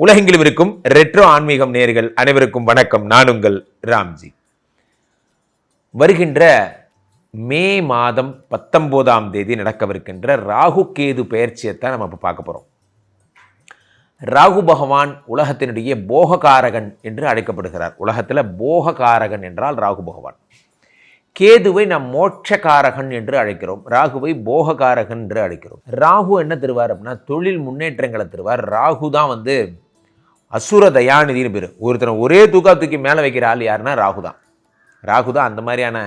உலகெங்கிலும் இருக்கும் ரெட்ரோ ஆன்மீகம் நேயர்கள் அனைவருக்கும் வணக்கம். நான் உங்கள் ராம்ஜி. வருகின்ற மே மாதம் 19ஆம் தேதி நடக்கவிருக்கின்ற ராகு கேது பெயர்ச்சியைத்தான் நம்ம இப்போ பார்க்க போகிறோம். ராகு பகவான் உலகத்தினுடைய போககாரகன் என்று அழைக்கப்படுகிறார். உலகத்தில் போககாரகன் என்றால் ராகு பகவான். கேதுவை நாம் மோட்சகாரகன் என்று அழைக்கிறோம், ராகுவை போககாரகன் என்று அழைக்கிறோம். ராகு என்ன தருவார் அப்படின்னா தொழில் முன்னேற்றங்களை தருவார். ராகு தான் அசுர தயாநிதினு பேர். ஒருத்தனை ஒரே தூக்கி மேலே வைக்கிற ஆள் யாருன்னா ராகு தான் அந்த மாதிரியான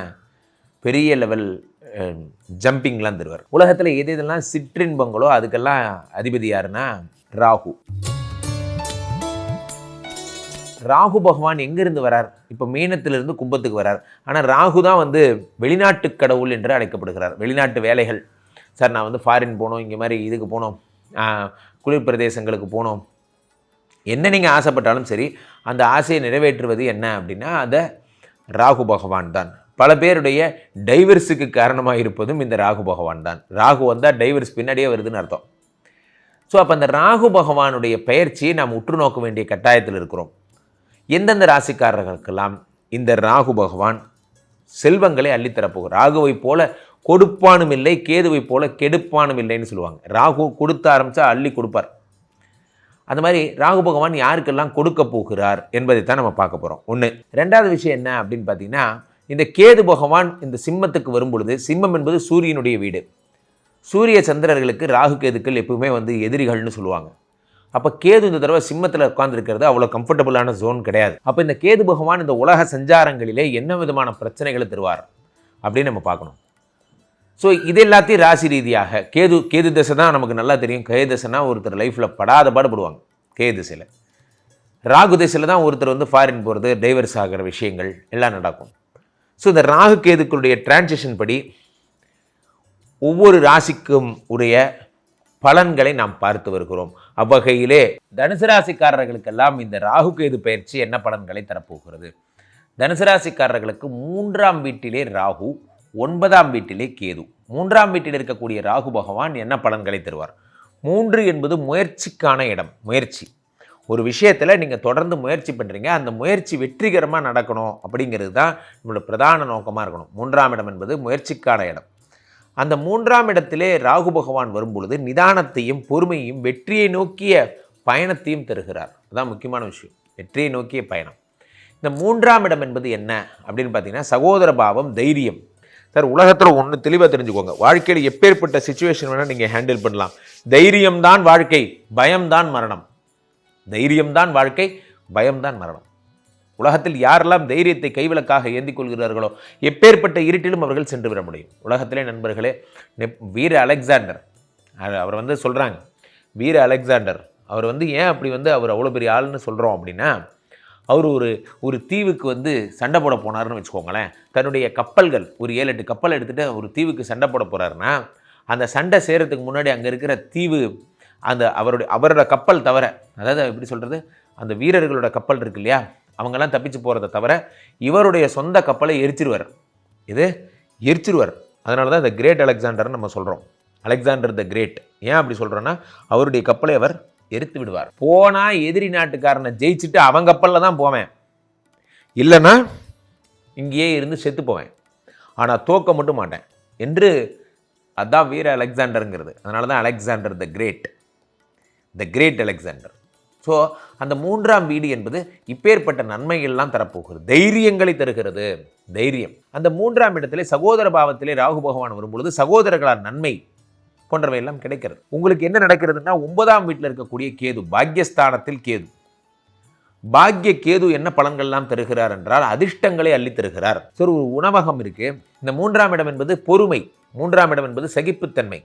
பெரிய லெவல் ஜம்பிங்லாம் தருவார். உலகத்தில் எது இதெல்லாம் சிற்றின்பங்களோ அதுக்கெல்லாம் அதிபதி யாருன்னா ராகு. ராகு பகவான் எங்கிருந்து வரார்? இப்போ மீனத்திலிருந்து கும்பத்துக்கு வரார். ஆனால் ராகு தான் வெளிநாட்டு கடவுள் என்று அழைக்கப்படுகிறார். வெளிநாட்டு வேலைகள், சார் நான் ஃபாரின் போகணும், இங்கே மாதிரி இதுக்கு போகணும், குளிர் பிரதேசங்களுக்கு போகணும், என்ன நீங்கள் ஆசைப்பட்டாலும் சரி அந்த ஆசையை நிறைவேற்றுவது என்ன அப்படின்னா அதை ராகு பகவான் தான். பல பேருடைய டைவர்ஸுக்கு காரணமாக இருப்பதும் இந்த ராகு பகவான் தான். ராகு வந்தால் டைவர்ஸ் பின்னாடியே வருதுன்னு அர்த்தம். ஸோ அப்போ அந்த ராகு பகவானுடைய பெயர்ச்சியை நாம் உற்று நோக்க வேண்டிய கட்டாயத்தில் இருக்கிறோம். எந்தெந்த ராசிக்காரர்களுக்கெல்லாம் இந்த ராகு பகவான் செல்வங்களை அள்ளித்தரப்போகும். ராகுவை போல கொடுப்பானும் இல்லை, கேதுவை போல கெடுப்பானும் இல்லைன்னு சொல்லுவாங்க. ராகு கொடுத்த ஆரம்பித்தா அள்ளி கொடுப்பார். அந்த மாதிரி ராகு பகவான் யாருக்கெல்லாம் கொடுக்க போகிறார் என்பதைத்தான் நம்ம பார்க்க போகிறோம். ஒன்று. ரெண்டாவது விஷயம் என்ன அப்படின்னு பார்த்தீங்கன்னா, இந்த கேது பகவான் இந்த சிம்மத்துக்கு வரும் பொழுது, சிம்மம் என்பது சூரியனுடைய வீடு. சூரிய சந்திரர்களுக்கு ராகு கேதுக்கள் எப்பவுமே எதிரிகள்னு சொல்லுவாங்க. அப்போ கேது இந்த தடவை சிம்மத்தில் உட்கார்ந்துருக்கிறது அவ்வளோ கம்ஃபர்டபுளான ஜோன் கிடையாது. அப்போ இந்த கேது பகவான் இந்த உலக சஞ்சாரங்களிலே என்ன விதமான பிரச்சனைகளை தருவார் அப்படின்னு நம்ம பார்க்கணும். ஸோ இது எல்லாத்தையும் ராசி ரீதியாக கேது திசை தான் நமக்கு நல்லா தெரியும். கேது திசைனா ஒருத்தர் லைஃப்பில் படாத பாடுபடுவாங்க. கேது திசையில். ராகு திசையில் தான் ஒருத்தர் ஃபாரின் போகிறது, டைவர்ஸ் ஆகிற விஷயங்கள் எல்லாம் நடக்கும். ஸோ இந்த ராகு கேதுக்களுடைய டிரான்சிஷன் படி ஒவ்வொரு ராசிக்கும் உடைய பலன்களை நாம் பார்த்து வருகிறோம். அவ்வகையிலே தனுசு ராசிக்காரர்களுக்கெல்லாம் இந்த ராகு கேது பயிற்சி என்ன பலன்களை தரப்போகிறது? தனுசு ராசிக்காரர்களுக்கு 3ஆம் வீட்டிலே ராகு, 9ஆம் வீட்டிலே கேது. 3ஆம் வீட்டில் இருக்கக்கூடிய ராகு பகவான் என்ன பலன்களை தருவார்? 3 என்பது முயற்சிக்கான இடம். முயற்சி, ஒரு விஷயத்தில் நீங்கள் தொடர்ந்து முயற்சி பண்ணுறீங்க, அந்த முயற்சி வெற்றிகரமாக நடக்கணும் அப்படிங்கிறது தான் நம்மளோட பிரதான நோக்கமாக இருக்கணும். 3ஆம் இடம் என்பது முயற்சிக்கான இடம். அந்த 3ஆம் இடத்திலே ராகு பகவான் வரும்பொழுது நிதானத்தையும் பொறுமையும் வெற்றியை நோக்கிய பயணத்தையும் தருகிறார். அதுதான் முக்கியமான விஷயம், வெற்றியை நோக்கிய பயணம். இந்த 3ஆம் இடம் என்பது என்ன அப்படின்னு பார்த்தீங்கன்னா சகோதர பாவம், தைரியம். சார் உலகத்தில் ஒன்று தெளிவாக தெரிஞ்சுக்கோங்க, வாழ்க்கையில் எப்பேற்பட்ட சுச்சுவேஷன் வேணால் நீங்கள் ஹேண்டில் பண்ணலாம். தைரியம்தான் வாழ்க்கை, பயம்தான் மரணம். தைரியம்தான் வாழ்க்கை, பயம்தான் மரணம். உலகத்தில் யாரெல்லாம் தைரியத்தை கைவிளக்காக ஏந்திக் கொள்கிறார்களோ எப்பேற்பட்ட இருட்டிலும் அவர்கள் சென்று விட முடியும். உலகத்திலே நண்பர்களே, வீர அலெக்சாண்டர் அவர் சொல்கிறாங்க, வீர அலெக்சாண்டர் அவர் ஏன் அப்படி அவர் அவ்வளோ பெரிய ஆளுன்னு சொல்கிறோம் அப்படின்னா, அவர் ஒரு தீவுக்கு சண்டை போட போனார்னு வச்சுக்கோங்களேன். தன்னுடைய கப்பல்கள் ஒரு 7-8 கப்பல் எடுத்துகிட்டு ஒரு தீவுக்கு சண்டை போட போகிறாருன்னா, அந்த சண்டை செய்கிறதுக்கு முன்னாடி அங்கே இருக்கிற தீவு அந்த அவரோட கப்பல் தவிர, அதாவது எப்படி சொல்கிறது, அந்த வீரர்களோட கப்பல் இருக்கு இல்லையா, அவங்கெல்லாம் தப்பிச்சு போகிறத தவிர இவருடைய சொந்த கப்பலை எரிச்சிருவார். அதனால தான் இந்த கிரேட் அலெக்சாண்டர்னு நம்ம சொல்கிறோம். Alexander the great. ஏன் அப்படி சொல்கிறோன்னா, அவருடைய கப்பலை அவர் எரித்து விடுவார். போனால் எதிரி நாட்டுக்காரனை ஜெயிச்சுட்டு அவன் கப்பலில் தான் போவேன், இல்லைன்னா இங்கேயே இருந்து செத்து போவேன், ஆனால் தோக்க மட்டும் மாட்டேன் என்று. அதுதான் வீர அலெக்சாண்டருங்கிறது. அதனால தான் Alexander the great Alexander. So அந்த 3ஆம் வீடு என்பது இப்பேற்பட்ட நன்மைகள்லாம் தரப்போகிறது, தைரியங்களை தருகிறது. தைரியம். அந்த 3ஆம் இடத்திலே சகோதர பாவத்திலே ராகு பகவான் வரும்பொழுது சகோதரர்களால் நன்மை போன்றவை எல்லாம் கிடைக்கிறது. உங்களுக்கு என்ன நடக்கிறதுனா, 9ஆம் வீட்டில் இருக்கக்கூடிய கேது, பாக்யஸ்தானத்தில் கேது. பாக்ய கேது என்ன பலன்கள்லாம் தருகிறார் என்றால் அதிர்ஷ்டங்களை அள்ளி தருகிறார். சரி, ஒரு உணவகம் இருக்கு. இந்த 3ஆம் இடம் என்பது பொறுமை, 3ஆம் இடம் என்பது சகிப்புத்தன்மை.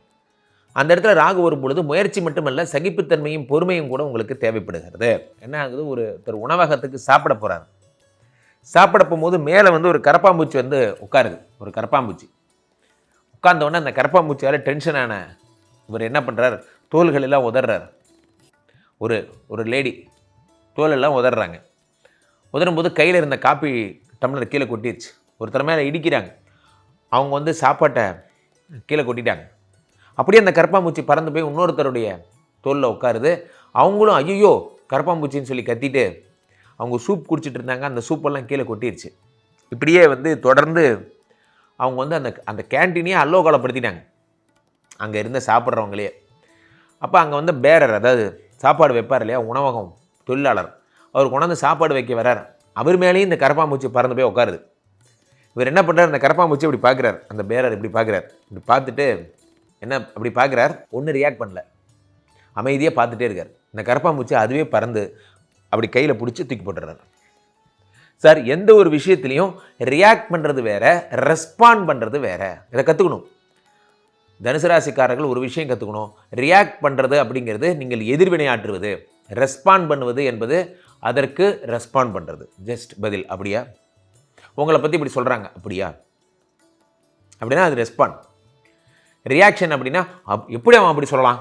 அந்த இடத்துல ராகு வரும் பொழுது முயற்சி மட்டுமல்ல, சகிப்புத்தன்மையும் பொறுமையும் கூட உங்களுக்கு தேவைப்படுகிறது. என்ன ஆகுது, ஒருத்தர் உணவகத்துக்கு சாப்பிட போகிறார். சாப்பிட போகும்போது மேலே ஒரு கரப்பாம்பூச்சி உட்காருது. ஒரு கரப்பாம்பூச்சி உட்கார்ந்தோடனே அந்த கரப்பாம்பூச்சியால் டென்ஷனான இவர் என்ன பண்ணுறார், தோள்கள் எல்லாம் உதறார். ஒரு லேடி தோலெல்லாம் உதறாங்க. உதரும்போது கையில் இருந்த காப்பி டம்ளர் கீழே கொட்டிடுச்சு. ஒருத்தர் மேலே இடிக்கிறாங்க. அவங்க சாப்பாட்டை கீழே கொட்டிட்டாங்க. அப்படியே அந்த கரப்பாம்பூச்சி பறந்து போய் இன்னொருத்தருடைய தோலில் உட்காருது. அவங்களும் ஐயோ கரப்பாம்பூச்சின்னு சொல்லி கத்திட்டு அவங்க சூப் குடிச்சிட்டு இருந்தாங்க. அந்த சூப்பெல்லாம் கீழே கொட்டிருச்சு. இப்படியே வந்து தொடர்ந்து அவங்க வந்து அந்த அந்த கேன்டீனையே அல்லோகலப்படுத்திட்டாங்க, அங்கே இருந்த சாப்பிட்றவங்களே. அப்போ அங்கே வந்து பேரர், அதாவது சாப்பாடு வைப்பார் இல்லையா, உணவகம் தொழிலாளர், அவர் கொண்டாந்து சாப்பாடு வைக்க வர்றார். அவர் மேலேயும் இந்த கரப்பாம்பூச்சி பறந்து போய் உட்காருது. இவர் என்ன பண்ணுறார், அந்த கரப்பாம்பூச்சி இப்படி பார்க்குறார், அந்த பேரர் இப்படி பார்க்குறார். இப்படி பார்த்துட்டு என்ன அப்படி பார்க்குறார், ஒன்றும் ரியாக்ட் பண்ணல, அமைதியாக பார்த்துட்டே இருக்கார். இந்த கரப்பாம்பூச்சி அதுவே பறந்து அப்படி கையில் பிடிச்சி தூக்கி போட்டுறாரு. சார், எந்த ஒரு விஷயத்துலையும் ரியாக்ட் பண்ணுறது வேற, ரெஸ்பாண்ட் பண்ணுறது வேற. இதை கற்றுக்கணும். தனுசு ராசிக்காரர்கள் ஒரு விஷயம் கற்றுக்கணும். ரியாக்ட் பண்ணுறது அப்படிங்கிறது நீங்கள் எதிர்வினையாற்றுவது, ரெஸ்பாண்ட் பண்ணுவது என்பது அதற்கு ரெஸ்பாண்ட் பண்ணுறது. ஜஸ்ட் பதில். அப்படியா, உங்களை பற்றி இப்படி சொல்கிறாங்க, அப்படியா, அப்படின்னா அது ரெஸ்பாண்ட். ரியாக்ஷன் அப்படின்னா எப்படி அவன் அப்படி சொல்லலாம்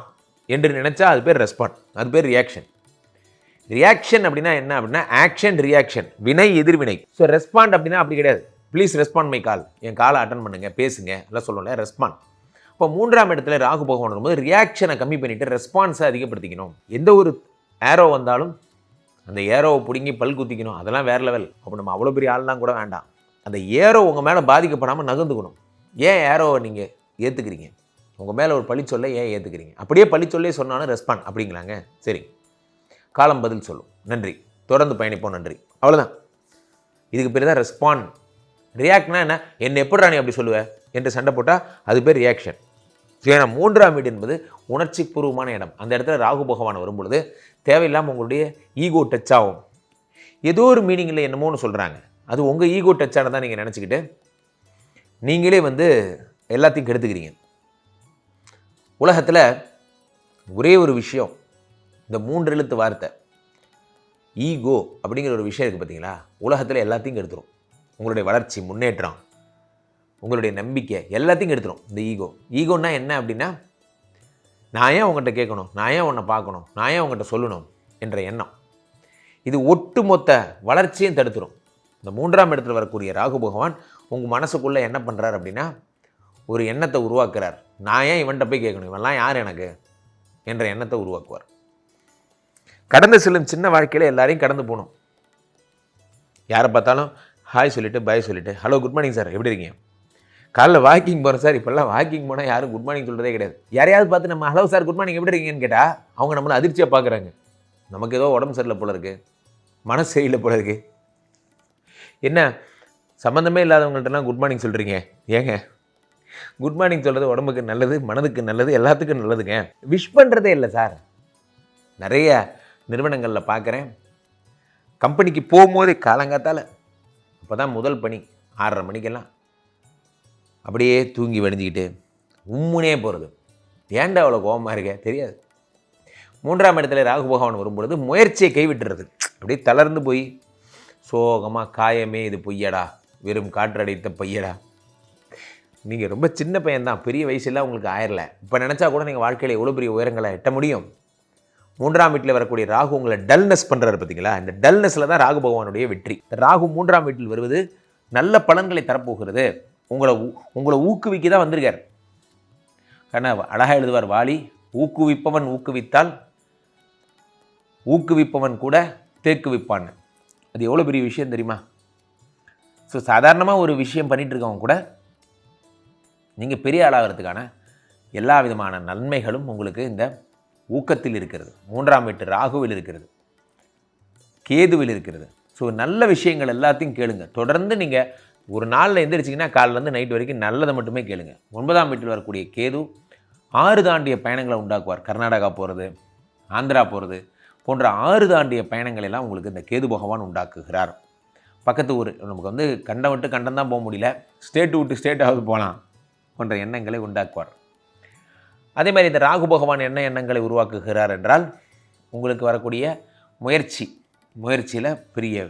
என்று நினச்சா அது பேர் ரெஸ்பாண்ட், அது பேர் ரியாக்ஷன். ரியாக்ஷன் அப்படின்னா என்ன அப்படின்னா ஆக்ஷன் ரியாக்ஷன், வினை எதிர்வினை. ஸோ ரெஸ்பாண்ட் அப்படின்னா அப்படி கிடையாது. ப்ளீஸ் ரெஸ்பாண்ட் மை கால், என் காலை அட்டன் பண்ணுங்க, பேசுங்க எல்லாம் சொல்லல, ரெஸ்பாண்ட். இப்போ 3ஆம் இடத்துல ராகு பகவான் வரும்போது ரியாக்ஷனை கம்மி பண்ணிவிட்டு ரெஸ்பான்ஸை அதிகப்படுத்திக்கணும். எந்த ஒரு ஏரோ வந்தாலும் அந்த ஏரோவை பிடுங்கி பல் குத்திக்கணும், அதெல்லாம் வேறு லெவல். அப்போ நம்ம அவ்வளோ பெரிய ஆள்லாம் கூட வேண்டாம். அந்த ஏரோ உங்கள் மேலே பாதிக்கப்படாமல் நகர்ந்துக்கணும். ஏன் ஏரோவை நீங்கள் ஏற்றுக்கிறீங்க, உங்கள் மேலே ஒரு பழி சொல்ல ஏன் ஏற்றுக்கிறீங்க? அப்படியே பழி சொல்லே சொன்னாலும் ரெஸ்பாண்ட் அப்படிங்களாங்க. சரி, காலம் பதில் சொல்லும். நன்றி, தொடர்ந்து பயணிப்போம். நன்றி, அவ்வளோதான். இதுக்கு பேர் தான் ரெஸ்பாண்ட். ரியாக்ட்னா என்ன, என்னை எப்படி நீ அப்படி சொல்லுவேன் என்று சண்டை போட்டால் அது பேர் ரியாக்ஷன். ஏன்னா 3ஆம் வீடு என்பது உணர்ச்சி பூர்வமான இடம். அந்த இடத்துல ராகு பகவான் வரும்பொழுது தேவையில்லாமல் உங்களுடைய ஈகோ டச் ஆகும். ஏதோ ஒரு மீனிங்கில் என்னமோன்னு சொல்கிறாங்க, அது உங்கள் ஈகோ டச் ஆனதான் நீங்கள் நினச்சிக்கிட்டு நீங்களே வந்து எல்லாத்தையும் கெடுத்துக்கிறீங்க. உலகத்தில் ஒரே ஒரு விஷயம், இந்த 3 எழுத்து வார்த்தை ஈகோ அப்படிங்கிற ஒரு விஷயம் இருக்குது பார்த்தீங்களா, உலகத்தில் எல்லாத்தையும் கெடுத்துரும். உங்களுடைய வளர்ச்சி, முன்னேற்றம், உங்களுடைய நம்பிக்கை எல்லாத்தையும் கெடுத்துரும் இந்த ஈகோ. ஈகோன்னா என்ன அப்படின்னா, நான் ஏன் உங்கள்கிட்ட கேட்கணும், நான் ஏன் உன்னை பார்க்கணும், நான் ஏன் உங்கள்கிட்ட சொல்லணும் என்ற எண்ணம். இது ஒட்டுமொத்த வளர்ச்சியும் தடுத்துரும். இந்த 3ஆம் இடத்துல வரக்கூடிய ராகு பகவான் உங்கள் மனசுக்குள்ளே என்ன பண்ணுறார் அப்படின்னா, ஒரு எண்ணத்தை உருவாக்குறார். நான் ஏன் இவன்கிட்ட போய் கேட்கணும், இவன்லாம் யார் எனக்கு என்ற எண்ணத்தை உருவாக்குவார். கடந்து செல்லும் சின்ன வாழ்க்கையில் எல்லாரையும் கடந்து போகணும். யாரை பார்த்தாலும் ஹாய் சொல்லிவிட்டு பாய் சொல்லிவிட்டு ஹலோ குட் மார்னிங் சார் எப்படி இருக்கீங்க, காலைல வாக்கிங் போகிறேன் சார். இப்போல்லாம் வாக்கிங் போனால் யாரும் குட் மார்னிங் சொல்கிறதே கிடையாது. யாரையாவது பார்த்து நம்ம ஹலோ சார் குட் மார்னிங் எப்படி இருக்கீங்கன்னு கேட்டால் அவங்க நம்மளை அதிர்ச்சியாக பார்க்குறாங்க. நமக்கு ஏதோ உடம்பு சரியில்லை போல இருக்குது, மனசு சரியில்லை போல இருக்குது. என்ன சம்மந்தமே இல்லாதவங்கள்ட்டலாம் குட் மார்னிங் சொல்கிறீங்க? ஏங்க, குட் மார்னிங் சொல்கிறது உடம்புக்கு நல்லது, மனதுக்கு நல்லது, எல்லாத்துக்கும் நல்லதுங்க. விஷ் பண்ணுறதே இல்லை சார். நிறைய நிறுவனங்களில் பார்க்குறேன், கம்பெனிக்கு போகும்போதே காலங்காத்தால் இப்போ தான் முதல் பணி 6:30 மணிக்கெல்லாம் அப்படியே தூங்கி வடிஞ்சிக்கிட்டு உம்முனே போகிறது. ஏன்டா அவ்வளோ கோபமாக இருக்க தெரியாது. 3ஆம் இடத்துல ராகு பகவான் வரும்பொழுது முயற்சியை கைவிட்டுறது. அப்படியே தளர்ந்து போய் சோகமாக காயமே இது பொய்யடா, வெறும் காற்றடைத்த பையடா. நீங்கள் ரொம்ப சின்ன பையன்தான், பெரிய வயசுலாம் உங்களுக்கு ஆயிரல. இப்போ நினச்சா கூட நீங்கள் வாழ்க்கையில் எவ்வளோ பெரிய உயரங்களை எட்ட முடியும். 3ஆம் வீட்டில் வரக்கூடிய ராகு உங்களை டல்னஸ் பண்ணுறாரு பார்த்தீங்களா, இந்த டல்னஸில் தான் ராகு பகவானுடைய வெற்றி. ராகு 3ஆம் வீட்டில் வருவது நல்ல பலன்களை தரப்போகிறது. உங்களை ஊக்குவிக்க தான் வந்திருக்கார். ஆனால் அழகாக எழுதுவார் வாலி, ஊக்குவிப்பவன் ஊக்குவித்தால் ஊக்குவிப்பவன் கூட தேக்குவிப்பான். அது எவ்வளோ பெரிய விஷயம் தெரியுமா? ஸோ சாதாரணமாக ஒரு விஷயம் பண்ணிகிட்டு இருக்கவங்க கூட நீங்கள் பெரிய ஆளாகிறதுக்கான எல்லா விதமான நன்மைகளும் உங்களுக்கு இந்த ஊக்கத்தில் இருக்கிறது. 3ஆம் வீட்டு ராகுவில் இருக்கிறது, கேதுவில் இருக்கிறது. ஸோ நல்ல விஷயங்கள் எல்லாத்தையும் கேளுங்க. தொடர்ந்து நீங்கள் ஒரு நாளில் எந்திரிச்சிங்கன்னா காலிலேருந்து நைட் வரைக்கும் நல்லதை மட்டுமே கேளுங்க. 9ஆம் வீட்டில் வரக்கூடிய கேது 6 தாண்டிய பயணங்களை உண்டாக்குவார். கர்நாடகா போகிறது, ஆந்திரா போகிறது போன்ற 6 தாண்டிய பயணங்கள் எல்லாம் உங்களுக்கு இந்த கேது பகவான் உண்டாக்குகிறார். பக்கத்து ஊர், நமக்கு வந்து கண்டம் விட்டு கண்டம் தான் போக முடியல, ஸ்டேட்டு விட்டு ஸ்டேட்டாவது போகலாம் போன்ற எண்ணங்களை உண்டாக்குவார். அதே மாதிரி இந்த ராகு பகவான் என்ன எண்ணங்களை உருவாக்குகிறார் என்றால், உங்களுக்கு வரக்கூடிய முயற்சியில் பெரிய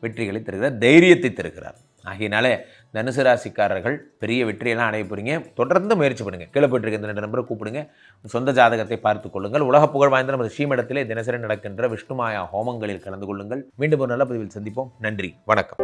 வெற்றிகளை தருகிறார், தைரியத்தை தருகிறார். ஆகையினாலே தனுசு ராசிக்காரர்கள் பெரிய வெற்றியெல்லாம் அடைய போகிறீங்க. தொடர்ந்து முயற்சி பண்ணுங்கள். கீழே போயிட்டு இந்த 2 நம்பரை கூப்பிடுங்க, சொந்த ஜாதகத்தை பார்த்து கொள்ளுங்கள். உலக புகழ் வாய்ந்த நமது ஸ்ரீமடத்திலே தினசரி நடக்கின்ற விஷ்ணுமாயா ஹோமங்களில் கலந்து கொள்ளுங்கள். மீண்டும் ஒரு நல்ல பதிவில் சந்திப்போம். நன்றி, வணக்கம்.